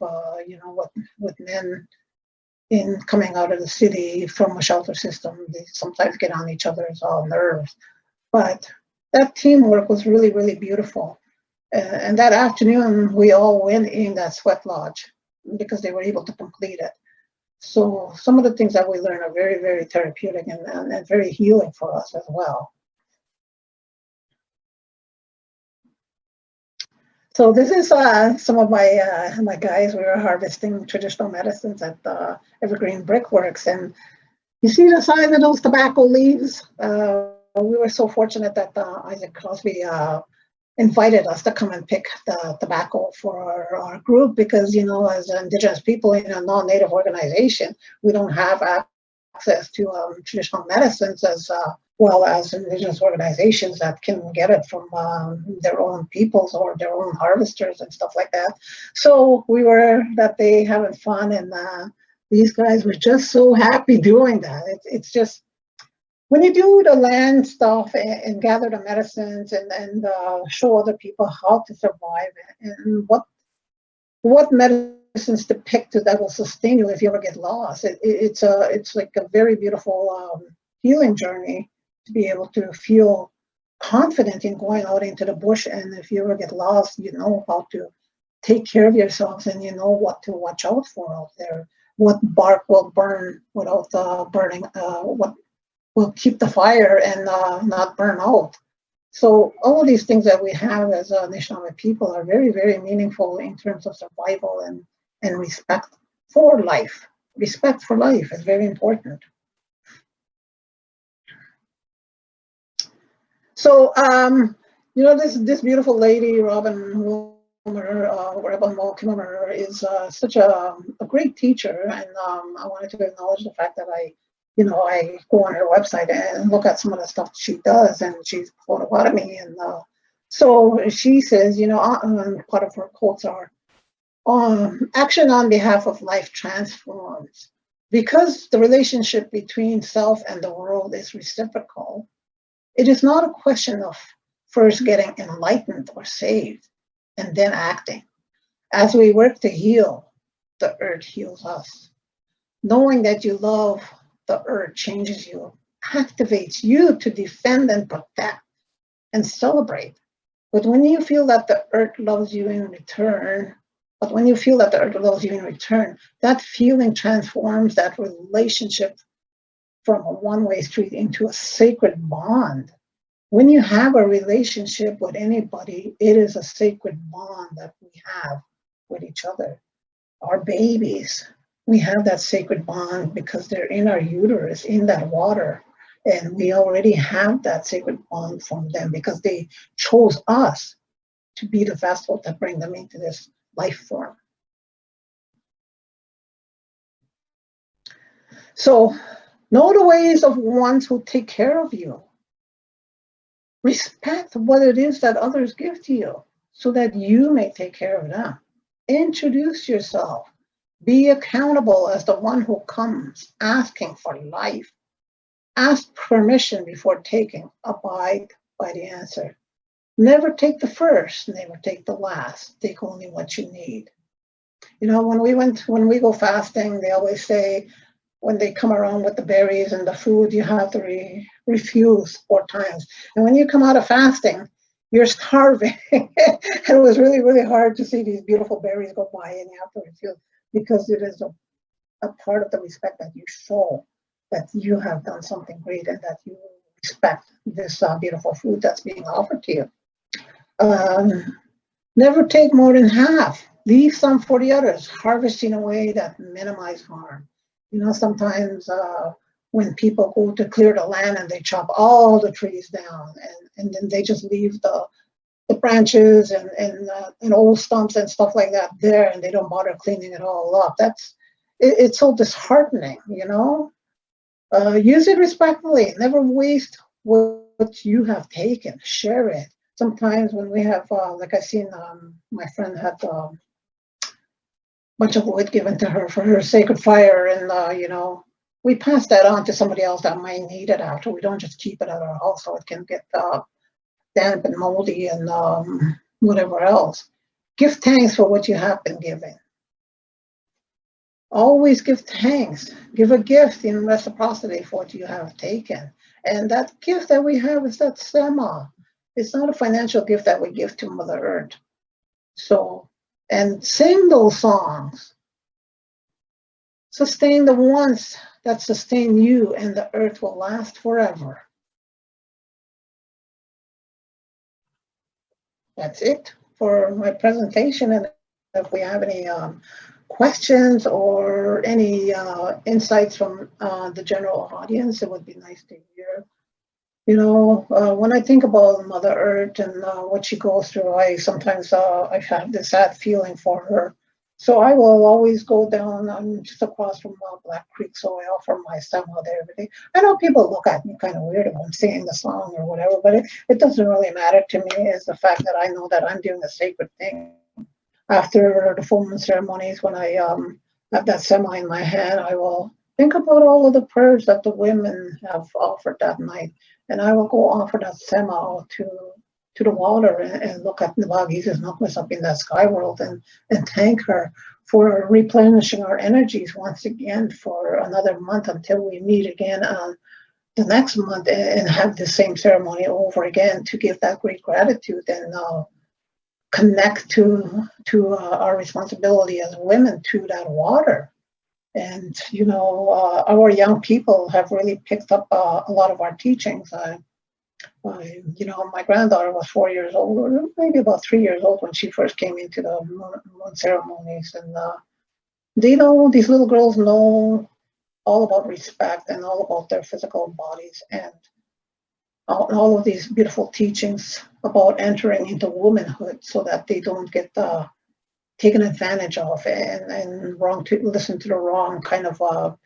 you know, with men in coming out of the city from a shelter system. They sometimes get on each other's nerves. But that teamwork was really, really beautiful. And that afternoon, we all went in that sweat lodge because they were able to complete it. So some of the things that we learn are very, very therapeutic and very healing for us as well. So this is some of my guys. We were harvesting traditional medicines at the Evergreen Brickworks, and you see the size of those tobacco leaves. We were so fortunate that Isaac Crosby invited us to come and pick the tobacco for our group, because, you know, as Indigenous people in a non-Native organization, we don't have access to traditional medicines as well as Indigenous organizations that can get it from their own peoples or their own harvesters and stuff like that. So we were that day having fun, and these guys were just so happy doing that. It's just, when you do the land stuff and gather the medicines and show other people how to survive and what medicines to pick that will sustain you if you ever get lost, it's like a very beautiful healing journey to be able to feel confident in going out into the bush. And if you ever get lost, you know how to take care of yourselves, and you know what to watch out for out there. What bark will burn without burning, what will keep the fire and not burn out. So all of these things that we have as a Anishinaabe people are very, very meaningful in terms of survival and respect for life. Respect for life is very important. So, this beautiful lady, Robin Wilmer, is such a great teacher, and I wanted to acknowledge the fact that I go on her website and look at some of the stuff she does, and she's Potawatomi, and so she says, part of her quotes are, action on behalf of life transforms. Because the relationship between self and the world is reciprocal, it is not a question of first getting enlightened or saved and then acting. As we work to heal, the earth heals us. Knowing that you love the earth changes you, activates you to defend and protect and celebrate. But when you feel that the earth loves you in return, that feeling transforms that relationship from a one-way street into a sacred bond. When you have a relationship with anybody, it is a sacred bond that we have with each other. Our babies, we have that sacred bond because they're in our uterus, in that water. And we already have that sacred bond from them because they chose us to be the vessel to bring them into this life form. So, know the ways of ones who take care of you. Respect what it is that others give to you so that you may take care of them. Introduce yourself. Be accountable as the one who comes asking for life. Ask permission before taking. Abide by the answer. Never take the first, never take the last. Take only what you need. When we go fasting, they always say, when they come around with the berries and the food, you have to refuse 4 times. And when you come out of fasting, you're starving. And it was really, really hard to see these beautiful berries go by and you have to refuse, because it is a part of the respect that you show that you have done something great and that you respect this beautiful food that's being offered to you. Never take more than half. Leave some for the others. Harvest in a way that minimizes harm. Sometimes when people go to clear the land and they chop all the trees down and then they just leave the branches and old stumps and stuff like that there, and they don't bother cleaning it all up. It's so disheartening, Use it respectfully. Never waste what you have taken. Share it. Sometimes when we have, like I seen, my friend had bunch of wood given to her for her sacred fire, and we pass that on to somebody else that might need it after. We don't just keep it at our house so it can get damp and moldy and whatever else. Give thanks for what you have been given. Always give thanks. Give a gift in reciprocity for what you have taken. And that gift that we have is that sema. It's not a financial gift that we give to Mother Earth. So, and sing those songs. Sustain the ones that sustain you, and the earth will last forever. That's it for my presentation. And if we have any questions or any insights from the general audience, it would be nice to hear. When I think about Mother Earth and what she goes through, I sometimes I have this sad feeling for her. So I will always go down. I'm just across from Black Creek, so I offer my sema there every day. I know people look at me kind of weird if I'm singing the song or whatever, but it doesn't really matter to me. It's the fact that I know that I'm doing a sacred thing. After the full moon ceremonies, when I have that sema in my hand, I will think about all of the prayers that the women have offered that night, and I will go offer that sema to the water and look at the Navagi's knuckles up in that sky world and thank her for replenishing our energies once again for another month until we meet again the next month and have the same ceremony over again to give that great gratitude and connect to our responsibility as women to that water. And, you know, our young people have really picked up a lot of our teachings. You know, my granddaughter was 4 years old, or maybe about 3 years old when she first came into the moon ceremonies. And they know, these little girls know all about respect and all about their physical bodies and all of these beautiful teachings about entering into womanhood so that they don't get taken advantage of and wrong to listen to the wrong kind of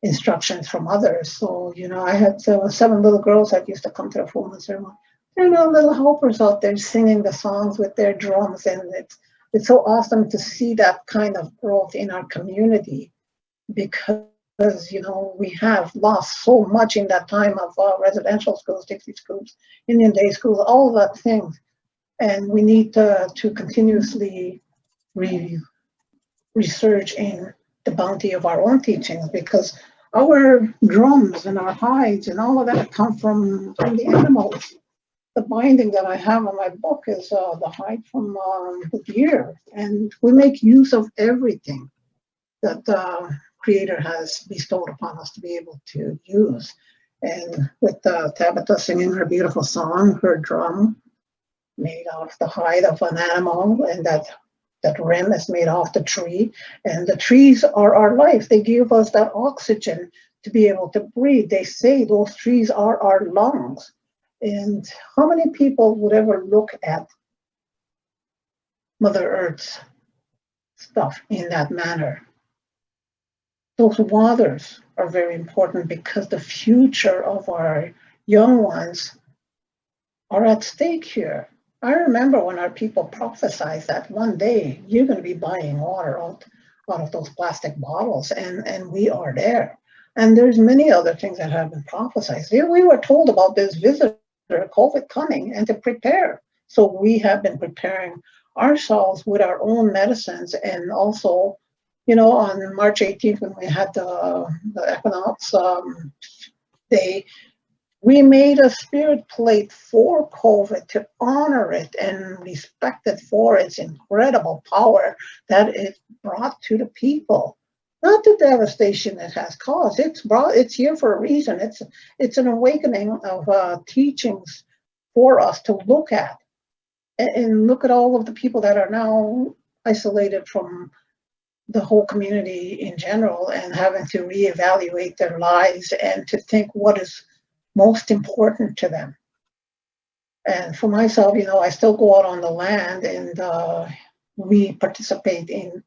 instructions from others. So, you know, I had 7 little girls that used to come to the full moon ceremony. There are little helpers out there singing the songs with their drums, and it's so awesome to see that kind of growth in our community because, you know, we have lost so much in that time of residential schools, Dixie schools, Indian day schools, all of that things, and we need to continuously research in the bounty of our own teachings, because our drums and our hides and all of that come from the animals. The binding that I have on my book is the hide from the deer, and we make use of everything that the Creator has bestowed upon us to be able to use. And with Tabitha singing her beautiful song, her drum made of the hide of an animal, and that rim is made off the tree, and the trees are our life. They give us that oxygen to be able to breathe. They say those trees are our lungs. And how many people would ever look at Mother Earth's stuff in that manner? Those waters are very important because the future of our young ones are at stake here. I remember when our people prophesied that one day you're going to be buying water out of those plastic bottles, and we are there. And there's many other things that have been prophesied. We were told about this visitor, COVID, coming and to prepare. So we have been preparing ourselves with our own medicines. And also, you know, on March 18th, when we had the Equinox Day, we made a spirit plate for COVID to honor it and respect it for its incredible power that it brought to the people. Not the devastation it has caused. It's here for a reason. It's an awakening of teachings for us to look at and look at all of the people that are now isolated from the whole community in general and having to reevaluate their lives and to think what is most important to them. And for myself, you know, I still go out on the land and we participate in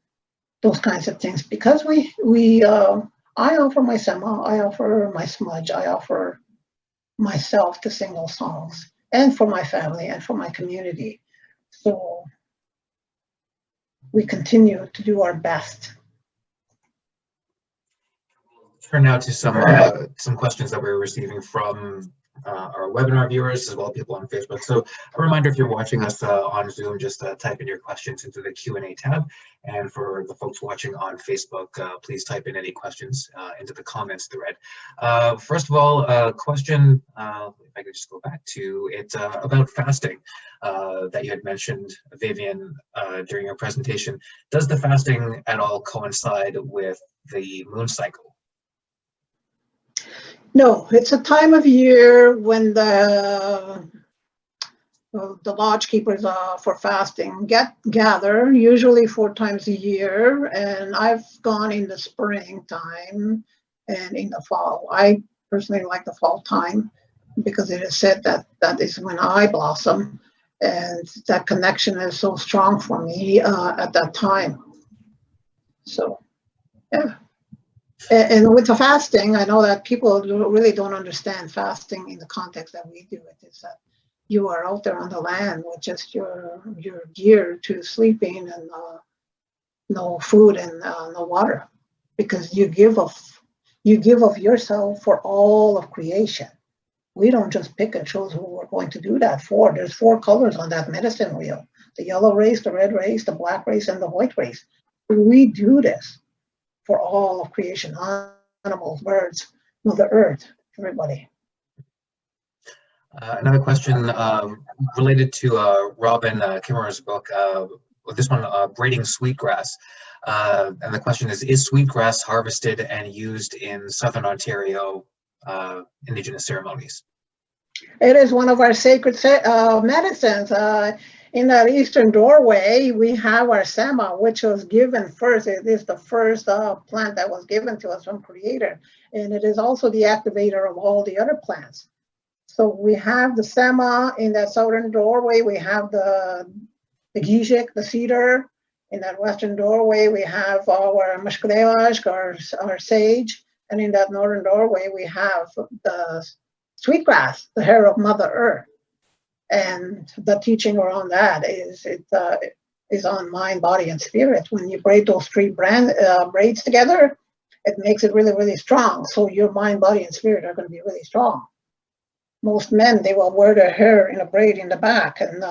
those kinds of things because I offer my sema, I offer my smudge, I offer myself to sing those songs, and for my family and for my community. So we continue to do our best. Turn now to some questions that we're receiving from our webinar viewers as well as people on Facebook. So a reminder, if you're watching us on Zoom, just type in your questions into the Q&A tab. And for the folks watching on Facebook, please type in any questions into the comments thread. First of all, a question, if I could just go back to it, about fasting that you had mentioned, Vivian, during your presentation. Does the fasting at all coincide with the moon cycle? No, it's a time of year when the lodge keepers for fasting gather, usually 4 times a year, and I've gone in the springtime and in the fall. I personally like the fall time because it is said that is when I blossom, and that connection is so strong for me at that time. So, yeah. And with the fasting, I know that people really don't understand fasting in the context that we do it. Is that you are out there on the land with just your gear to sleeping and no food and no water, because you give of yourself for all of creation. We don't just pick and choose who we're going to do that for. There's 4 colors on that medicine wheel: the yellow race, the red race, the black race, and the white race. We do this for all of creation: animals, birds, Mother Earth, everybody. Another question related to Robin Kimmerer's book, this one, Braiding Sweetgrass. And the question is sweetgrass harvested and used in Southern Ontario Indigenous ceremonies? It is one of our sacred medicines. In that eastern doorway, we have our sema, which was given first. It is the first plant that was given to us from Creator. And it is also the activator of all the other plants. So we have the sema in that southern doorway. We have the gijik, the cedar. In that western doorway, we have our mashkadewashk, our sage. And in that northern doorway, we have the sweetgrass, the hair of Mother Earth. And the teaching around that is on mind, body, and spirit. When you braid those 3 braids together, it makes it really, really strong. So your mind, body, and spirit are going to be really strong. Most men, they will wear their hair in a braid in the back, and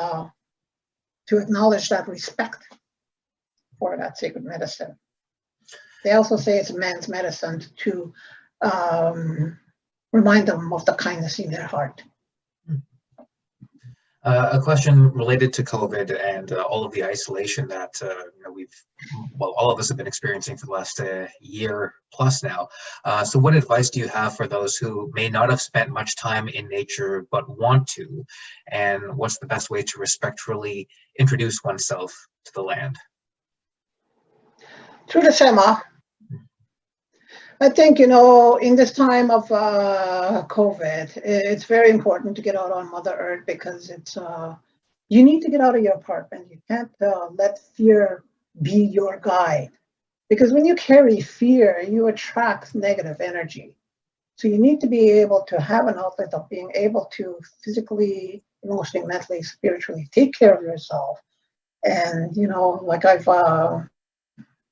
to acknowledge that respect for that sacred medicine. They also say it's men's medicine to remind them of the kindness in their heart. A question related to COVID and all of the isolation that all of us have been experiencing for the last year plus now. So what advice do you have for those who may not have spent much time in nature but want to? And what's the best way to respectfully introduce oneself to the land? Through the sema. I think, in this time of COVID, it's very important to get out on Mother Earth, because it's you need to get out of your apartment. You can't let fear be your guide, because when you carry fear, you attract negative energy. So you need to be able to have an outlet of being able to physically, emotionally, mentally, spiritually take care of yourself. And, like I've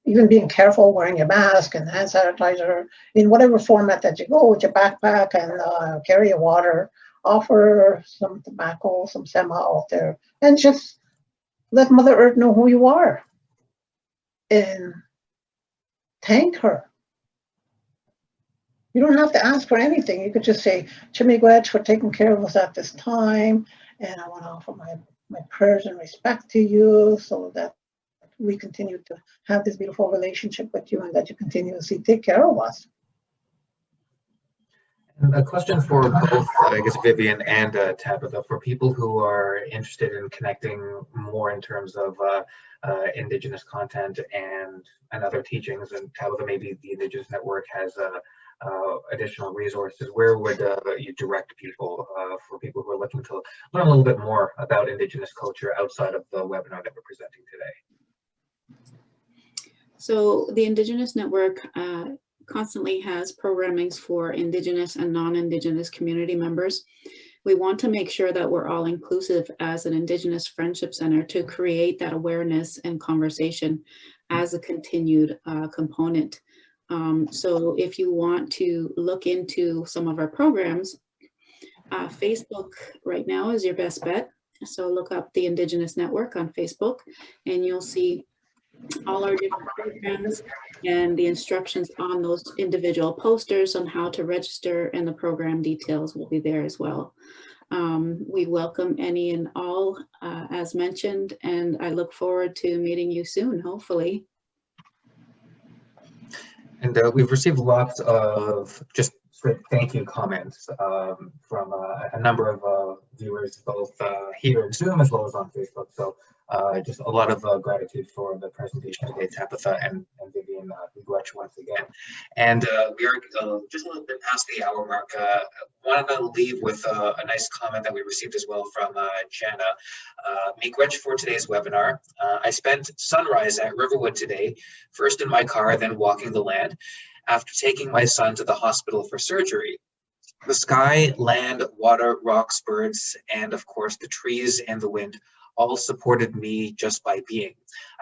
even being careful, wearing your mask and hand sanitizer in whatever format that you go, with your backpack, and carry your water, offer some tobacco, some sema out there, and just let Mother Earth know who you are and thank her. You don't have to ask for anything. You could just say, Chimigwech, for taking care of us at this time, and I want to offer my prayers and respect to you, so that we continue to have this beautiful relationship with you, and that you continuously take care of us. And a question for both, I guess, Vivian and Tabitha, for people who are interested in connecting more in terms of Indigenous content and other teachings, and Tabitha, maybe the Indigenous Network has additional resources. Where would you direct people for people who are looking to learn a little bit more about Indigenous culture outside of the webinar that we're presenting today? So the Indigenous Network constantly has programmings for Indigenous and non-Indigenous community members. We want to make sure that we're all inclusive as an Indigenous Friendship Center to create that awareness and conversation as a continued component. So if you want to look into some of our programs, Facebook right now is your best bet. So look up the Indigenous Network on Facebook, and you'll see all our different programs and the instructions on those individual posters on how to register, and the program details will be there as well. We welcome any and all, as mentioned, and I look forward to meeting you soon, hopefully. And we've received lots of just thank you comments from a number of viewers, both here in Zoom as well as on Facebook. So just a lot of gratitude for the presentation today, Tabitha and Vivian Recollet once again. And we are just a little bit past the hour mark. Wanted to leave with a nice comment that we received as well from Jana. Miigwech for today's webinar. I spent sunrise at Riverwood today, first in my car, then walking the land, after taking my son to the hospital for surgery. The sky, land, water, rocks, birds, and of course the trees and the wind all supported me just by being.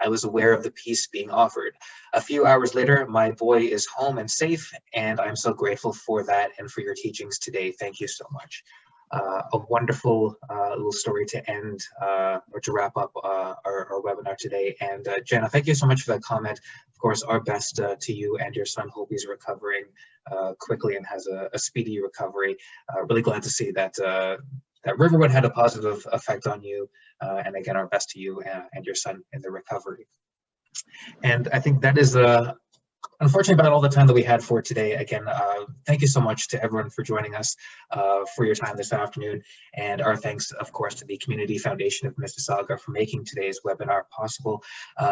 I was aware of the peace being offered. A few hours later, my boy is home and safe, and I'm so grateful for that and for your teachings today. Thank you so much. A wonderful little story to end or to wrap up our webinar today. And Jenna, thank you so much for that comment. Of course, our best to you and your son. Hope he's recovering quickly and has a speedy recovery. Really glad to see that that Riverwood had a positive effect on you. And again, our best to you and your son in the recovery. And I think that is unfortunately about all the time that we had for today. Again, thank you so much to everyone for joining us for your time this afternoon. And our thanks, of course, to the Community Foundation of Mississauga for making today's webinar possible.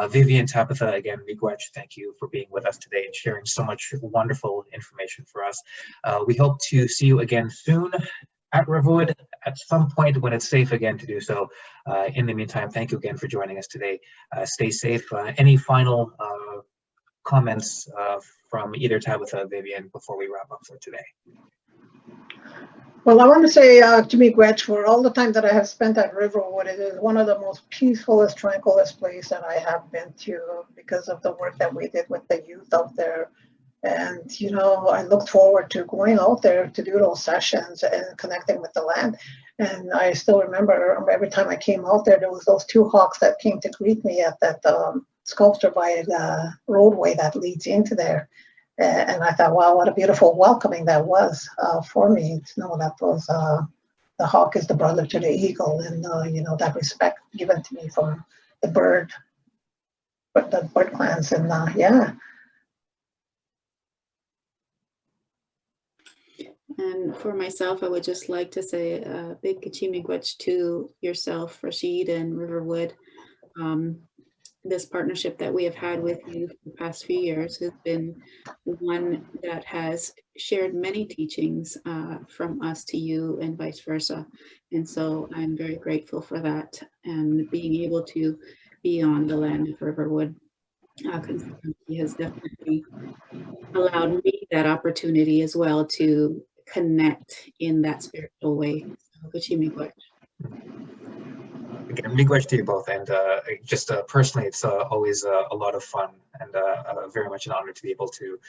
Vivian, Tabitha, again, Miigwech, thank you for being with us today and sharing so much wonderful information for us. We hope to see you again soon at Riverwood at some point when it's safe again to do so. In the meantime, thank you again for joining us today. Stay safe. Any final comments from either Tabitha or Vivian before we wrap up for today? Well, I want to say to Miigwech, for all the time that I have spent at Riverwood, it is one of the most peacefulest, tranquilest places that I have been to because of the work that we did with the youth out there. And, you know, I looked forward to going out there to do those sessions and connecting with the land. And I still remember every time I came out there, there was those two hawks that came to greet me at that sculpture by the roadway that leads into there. And I thought, wow, what a beautiful welcoming that was for me to know that was the hawk is the brother to the eagle, and you know, that respect given to me from the bird clans, and yeah. And for myself, I would just like to say a big miigwech to yourself, Rashid and Riverwood. This partnership that we have had with you for the past few years has been one that has shared many teachings from us to you and vice versa. And so I'm very grateful for that, and being able to be on the land of Riverwood. Conservancy has definitely allowed me that opportunity as well to connect in that spiritual way. So, miigwech. Again, miigwech to you both, and just personally, it's always a lot of fun and very much an honor to be able to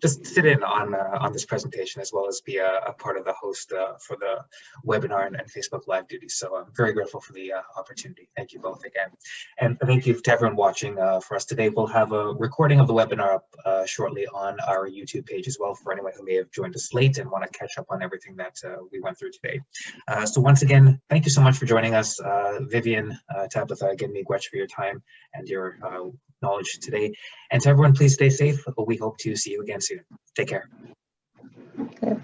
just sit in on this presentation, as well as be a part of the host for the webinar and Facebook Live duties. So I'm very grateful for the opportunity. Thank you both again. And thank you to everyone watching for us today. We'll have a recording of the webinar up shortly on our YouTube page as well for anyone who may have joined us late and want to catch up on everything that we went through today. So once again, thank you so much for joining us. Vivian, Tabitha, again, miigwech for your time and your knowledge today. And to everyone, please stay safe. We hope to see you again soon. Take care. Okay.